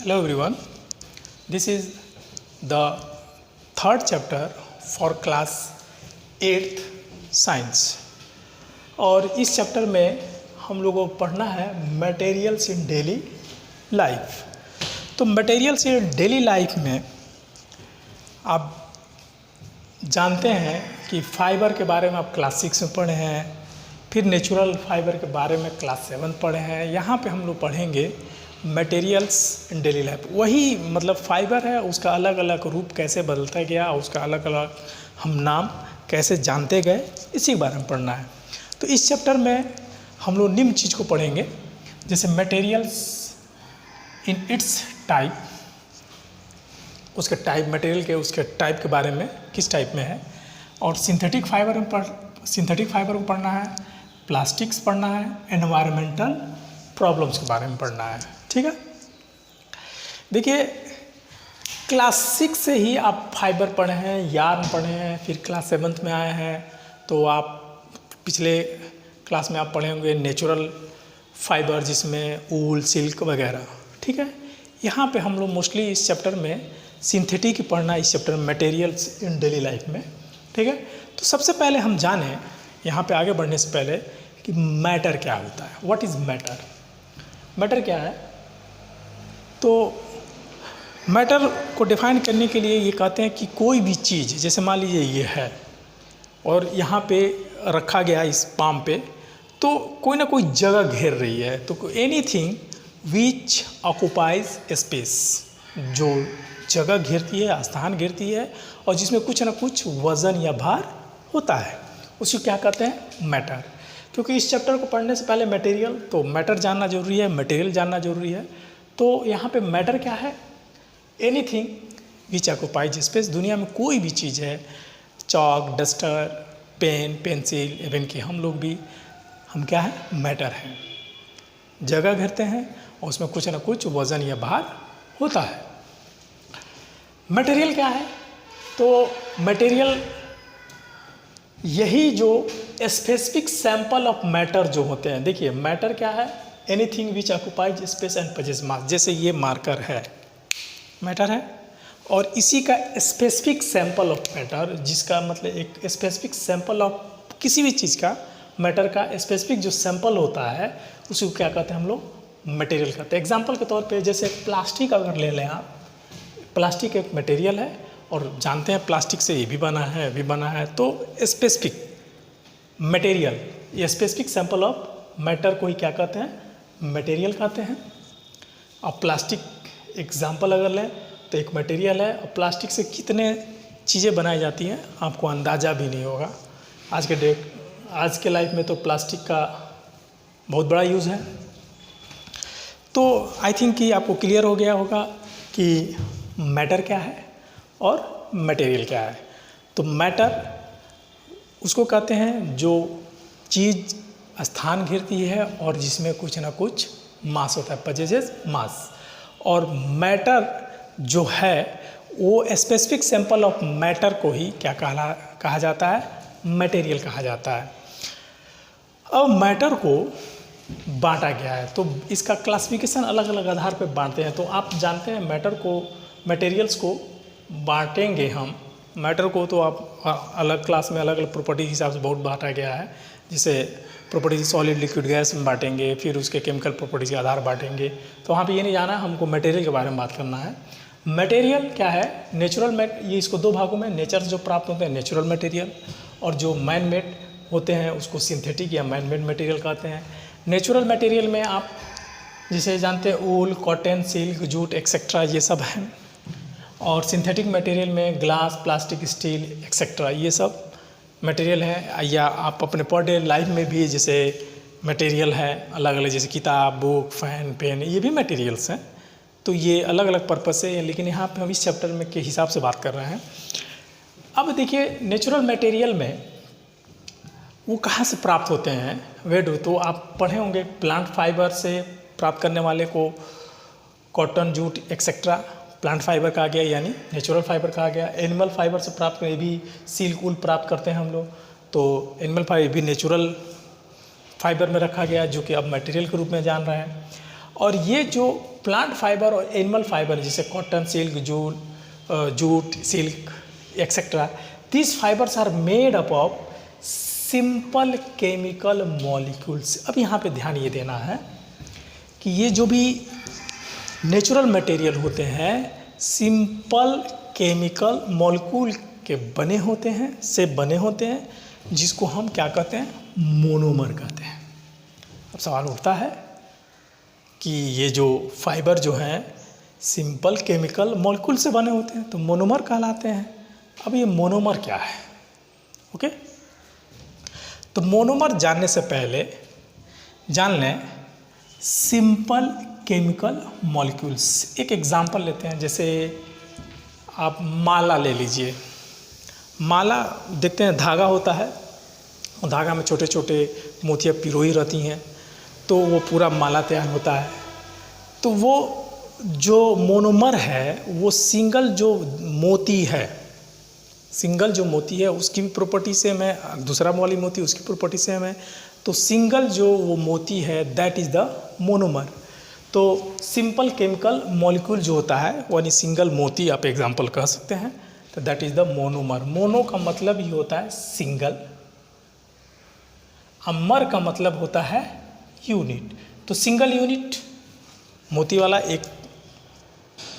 Hello everyone, this is the third chapter for class 8th science. और इस chapter में हम लोगों को पढ़ना है मटेरियल्स इन डेली लाइफ। तो मटेरियल्स इन डेली लाइफ में आप जानते हैं कि फाइबर के बारे में आप क्लास 6 में पढ़े हैं, फिर नेचुरल फाइबर के बारे में क्लास 7 पढ़े हैं। यहाँ पे हम लोग पढ़ेंगे मटेरियल्स इन डेली लाइफ। वही मतलब फाइबर है, उसका अलग अलग रूप कैसे बदलता गया, उसका अलग अलग हम नाम कैसे जानते गए, इसी के बारे में पढ़ना है। तो इस चैप्टर में हम लोग निम्न चीज़ को पढ़ेंगे, जैसे मटेरियल्स इन इट्स टाइप, उसके टाइप, मटेरियल के उसके टाइप के बारे में, किस टाइप में है, और सिंथेटिक फाइबर को पढ़ना है, प्लास्टिक्स पढ़ना है, एनवायरमेंटल प्रॉब्लम्स के बारे में पढ़ना है। ठीक है, देखिए क्लास 6 से ही आप फाइबर पढ़े हैं, यार्न पढ़े हैं, फिर क्लास 7 में आए हैं तो आप पिछले क्लास में आप पढ़े होंगे नेचुरल फाइबर, जिसमें ऊल, सिल्क वगैरह। ठीक है, यहाँ पे हम लोग मोस्टली इस चैप्टर में सिंथेटिक ही पढ़ना है, इस चैप्टर में मटेरियल्स इन डेली लाइफ में। ठीक है, तो सबसे पहले हम जानें यहाँ पे आगे बढ़ने से पहले कि मैटर क्या होता है। What is matter? मैटर क्या है? तो मैटर को डिफाइन करने के लिए ये कहते हैं कि कोई भी चीज़, जैसे मान लीजिए ये है और यहाँ पे रखा गया इस पाम पे, तो कोई ना कोई जगह घेर रही है। तो एनीथिंग विच ऑक्युपाइज स्पेस, जो जगह घेरती है, स्थान घेरती है, और जिसमें कुछ ना कुछ वज़न या भार होता है, उसी क्या कहते हैं? मैटर। क्योंकि इस चैप्टर को पढ़ने से पहले मटेरियल, तो मैटर जानना जरूरी है, मटेरियल जानना जरूरी है। तो यहाँ पे मैटर क्या है? एनीथिंग विच ऑक्युपाइज स्पेस, दुनिया में कोई भी चीज़ है, chalk, duster, pen, pencil, even कि हम लोग भी, हम क्या है? मैटर हैं। जगह घेरते हैं और उसमें कुछ ना कुछ वज़न या भार होता है। मटेरियल क्या है? तो मटेरियल यही जो स्पेसिफिक सैंपल ऑफ मैटर जो होते हैं। देखिए मैटर क्या है? Anything which occupies space and possesses mass. जैसे ये मार्कर है, मैटर है, और इसी का स्पेसिफिक सैंपल ऑफ मैटर, जिसका मतलब एक स्पेसिफिक सैंपल ऑफ किसी भी चीज़ का, मैटर का स्पेसिफिक जो सैंपल होता है, उसी को क्या कहते हैं हम लोग? मटेरियल कहते हैं। एग्जाम्पल के तौर पे जैसे प्लास्टिक अगर ले लें आप, प्लास्टिक एक मटेरियल है और जानते हैं प्लास्टिक से ये भी बना है, भी बना है। तो स्पेसिफिक मटेरियल, ये स्पेसिफिक सैंपल ऑफ मैटर को ही क्या कहते हैं? मटेरियल कहते हैं। अब प्लास्टिक एग्जाम्पल अगर लें तो एक मटेरियल है, और प्लास्टिक से कितने चीज़ें बनाई जाती हैं आपको अंदाज़ा भी नहीं होगा। आज के लाइफ में तो प्लास्टिक का बहुत बड़ा यूज़ है। तो आई थिंक कि आपको क्लियर हो गया होगा कि मैटर क्या है और मटेरियल क्या है। तो मैटर उसको कहते हैं जो चीज़ स्थान घेरती है और जिसमें कुछ ना कुछ मास होता है, पजेजेस मास। और मैटर जो है वो स्पेसिफिक सैंपल ऑफ मैटर को ही क्या कहा जाता है? मटेरियल कहा जाता है। अब मैटर को बांटा गया है, तो इसका क्लासिफिकेशन अलग अलग आधार पर बांटते हैं। तो आप जानते हैं मैटर को, मटेरियल्स को बांटेंगे हम। मैटर को तो आप अलग क्लास में अलग अलग प्रॉपर्टी के हिसाब से बहुत बांटा गया है। जैसे प्रॉपर्टीज सॉलिड, लिक्विड, गैस में बांटेंगे, फिर उसके केमिकल प्रॉपर्टीज के आधार बांटेंगे। तो वहाँ पे ये नहीं जाना, हमको मटेरियल के बारे में बात करना है। मटेरियल क्या है? नेचुरल ये इसको दो भागों में नेचर से जो प्राप्त होते हैं नेचुरल मटेरियल, और जो मैन मेड होते हैं उसको सिंथेटिक या मैन मेड मटेरियल कहते हैं। नेचुरल मटेरियल में आप जिसे जानते हैं ऊल, कॉटन, सिल्क, जूट एक्सेट्रा, ये सब हैं। और सिंथेटिक मटेरियल में ग्लास, प्लास्टिक, स्टील एक्सेट्रा, ये सब मटेरियल है। या आप अपने पर डे लाइफ में भी जैसे मटेरियल है अलग अलग, जैसे किताब, बुक, फैन, पेन, ये भी मटेरियल्स हैं। तो ये अलग अलग पर्पज से, लेकिन यहाँ पे हम इस चैप्टर में के हिसाब से बात कर रहे हैं। अब देखिए नेचुरल मटेरियल में वो कहाँ से प्राप्त होते हैं? वेट, तो आप पढ़े होंगे प्लांट फाइबर से प्राप्त करने वाले को cotton, jute etcetera plant fibre कहा गया, यानी नेचुरल फाइबर कहा गया। एनिमल फाइबर से प्राप्त ये भी सिल्क, ऊल प्राप्त करते हैं हम लोग, तो एनिमल फाइबर भी नेचुरल फाइबर में रखा गया, जो कि अब मटेरियल के रूप में जान रहे हैं। और ये जो प्लांट फाइबर और एनिमल फाइबर जैसे cotton, silk, jute, silk etcetera, this fibres are made up of simple chemical molecules. अब यहाँ पे ध्यान ये देना है कि ये जो भी नेचुरल मटेरियल होते हैं सिंपल केमिकल मॉलिक्यूल के बने होते हैं, जिसको हम क्या कहते हैं, मोनोमर कहते हैं। अब सवाल उठता है कि ये जो फाइबर जो हैं सिंपल केमिकल मॉलिक्यूल से बने होते हैं तो मोनोमर कहलाते हैं। अब ये मोनोमर क्या है? ओके, तो मोनोमर जानने से पहले जान लें सिंपल केमिकल मॉलिक्यूल्स। एक एग्जांपल लेते हैं, जैसे आप माला ले लीजिए। माला देखते हैं धागा होता है, और धागा में छोटे छोटे मोतियाँ पिरोई रहती हैं, तो वो पूरा माला तैयार होता है। तो वो जो मोनोमर है वो सिंगल जो मोती है उसकी भी प्रॉपर्टी सेम है, दूसरा वाली मोती उसकी प्रॉपर्टी सेम है, तो सिंगल जो वो मोती है दैट इज़ द मोनोमर। तो सिंपल केमिकल मॉलिक्यूल जो होता है यानी सिंगल मोती आप एग्जांपल कह सकते हैं, तो that is the monomer. Mono का मतलब ही होता है सिंगल, मर का मतलब होता है यूनिट। तो सिंगल यूनिट मोती वाला एक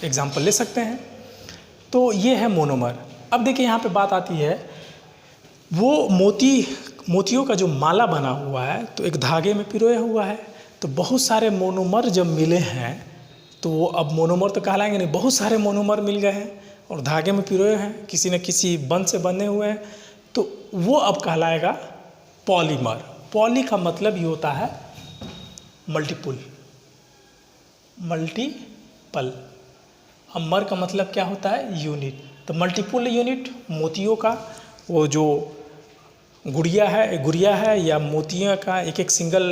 एग्जांपल ले सकते हैं। तो ये है मोनोमर। अब देखिए यहाँ पे बात आती है, वो मोतियों का जो माला बना हुआ है तो एक धागे में पिरोया हुआ है, तो बहुत सारे मोनोमर जब मिले हैं तो वो अब मोनोमर तो कहलाएंगे नहीं, बहुत सारे मोनोमर मिल गए हैं और धागे में पिरोए हैं, किसी न किसी बंध से बने हुए हैं, तो वो अब कहलाएगा पॉलीमर। पॉली का मतलब ये होता है मल्टीपल। अब मर का मतलब क्या होता है, यूनिट। तो मल्टीपल यूनिट मोतियों का वो जो गुड़िया है या मोतियों का एक एक सिंगल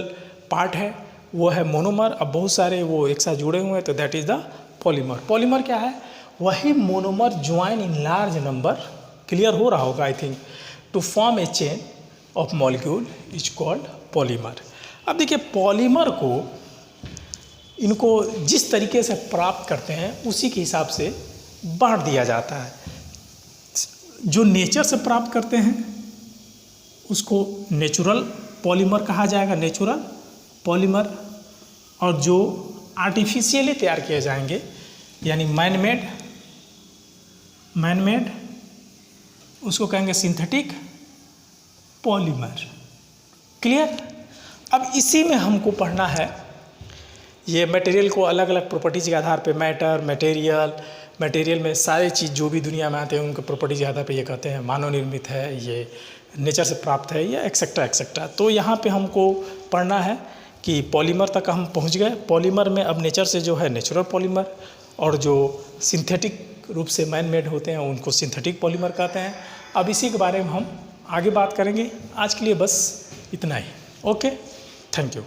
पार्ट है वो है मोनोमर। अब बहुत सारे वो एक साथ जुड़े हुए हैं तो that is the polymer. Polymer क्या है, वही monomer join in large number, clear हो रहा होगा I think, to form a chain of molecule is called polymer. अब देखिए पॉलीमर को इनको जिस तरीके से प्राप्त करते हैं उसी के हिसाब से बांट दिया जाता है। जो नेचर से प्राप्त करते हैं उसको नेचुरल पॉलीमर कहा जाएगा, नेचुरल पॉलीमर, और जो आर्टिफिशियली तैयार किए जाएंगे यानी मैन मेड उसको कहेंगे सिंथेटिक पॉलीमर। क्लियर? अब इसी में हमको पढ़ना है ये मटेरियल को अलग अलग प्रॉपर्टीज़ के आधार पे, मटेरियल में सारी चीज़ जो भी दुनिया में आते हैं उनके प्रॉपर्टीज़ के आधार पे ये कहते हैं मानव निर्मित है, ये नेचर से प्राप्त है, या एक्सेट्रा। तो यहाँ पे हमको पढ़ना है कि पॉलीमर तक हम पहुँच गए। पॉलीमर में अब नेचर से जो है नेचुरल पॉलीमर, और जो सिंथेटिक रूप से मैन मेड होते हैं उनको सिंथेटिक पॉलीमर कहते हैं। अब इसी के बारे में हम आगे बात करेंगे। आज के लिए बस इतना ही। Okay, thank you.